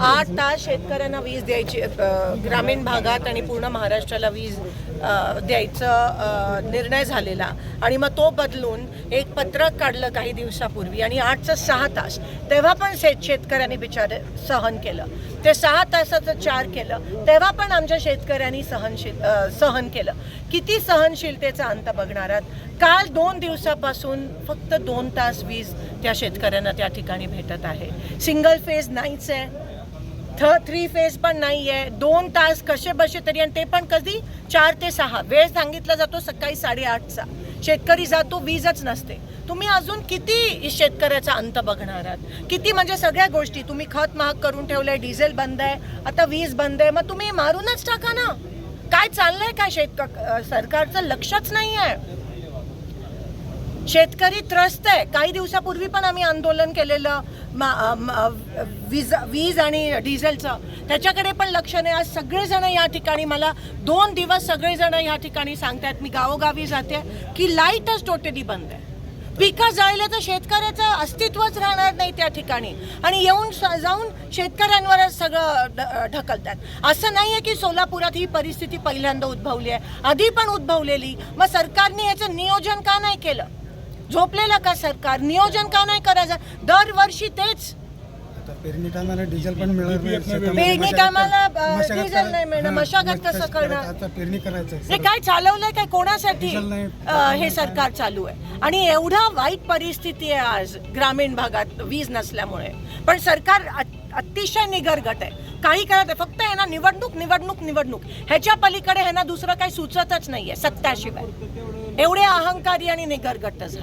8 तास शेतकऱ्यांना वीज द्यायची, ग्रामीण भागात आणि पूर्ण महाराष्ट्राला वीज द्यायचा निर्णय झालेला आणि मग तो बदलून एक पत्रक काढलं काही दिवसापूर्वी आणि 8चं 6 तास, तेव्हा पण शेतकऱ्यांनी बिचारे सहन केलं. ते 6 तासाचं 4 केलं तेव्हा पण आमच्या शेतकऱ्यांनी सहन केलं. किती सहनशीलतेचा अंत बघणार आहात? काल 2 दिवसापासून फक्त 2 तास वीज त्या शेतकऱ्यांना त्या ठिकाणी भेटत आहे. सिंगल फेज नाहीच आहे, 3 फेज पण नाही आहे. 2 तास कसे बसे तरी, आणि ते पण कधी 4 ते 6 वेळ सांगितला जातो सकाळी 8:30चा. शेतकरी जातो, वीजच नसते. तुम्ही अजून किती शेतकऱ्याचा अंत बघणार आहात? किती म्हणजे सगळ्या गोष्टी तुम्ही खत महाग करून ठेवलंय, डिझेल बंद आहे, आता वीज बंद आहे, मग तुम्ही मारूनच टाका ना. काय चाललंय काय? सरकारचं लक्षच नाही आहे. शेतकरी त्रस्त आहे. काही दिवसापूर्वी पण आम्ही आंदोलन केलेलं वीज आणि डिझेलचं, त्याच्याकडे पण लक्ष नाही. आज सगळेजण या ठिकाणी, मला 2 दिवस सगळेजण या ठिकाणी सांगतात, मी गावोगावी जाते की लाईटच टोटली बंद आहे. पिकं जळले तर शेतकऱ्याचं अस्तित्वच राहणार नाही त्या ठिकाणी, आणि येऊन जाऊन शेतकऱ्यांवरच सगळं ढकलतात. असं नाही आहे की सोलापुरात ही परिस्थिती पहिल्यांदा उद्भवली आहे, आधी पण उद्भवलेली. मग सरकारने याचं नियोजन का नाही केलं? झोपलेलं का सरकार? नियोजन का नाही करायचं? दरवर्षी तेच. पेरणी टायमाला डिझेल पण मिळणार नाही, पेरणी टायमाला डिझेल नाही मिळणार, मशागत कसं करणार? पेरणी करायचं हे काय चालवलंय काय? कोणासाठी हे सरकार चालू आहे? आणि एवढा वाईट परिस्थिती आहे आज ग्रामीण भागात वीज नसल्यामुळे. पण सरकार अतिशय निगरगट आहे, काही करत आहे. फक्त आहे ना निवडणूक निवडणूक निवडणूक, ह्याच्या पलीकडे ह्यांना दुसरं काही सुचतच नाहीये सत्ताशिवाय. एवढे अहंकारी आणि निगरगट झाले.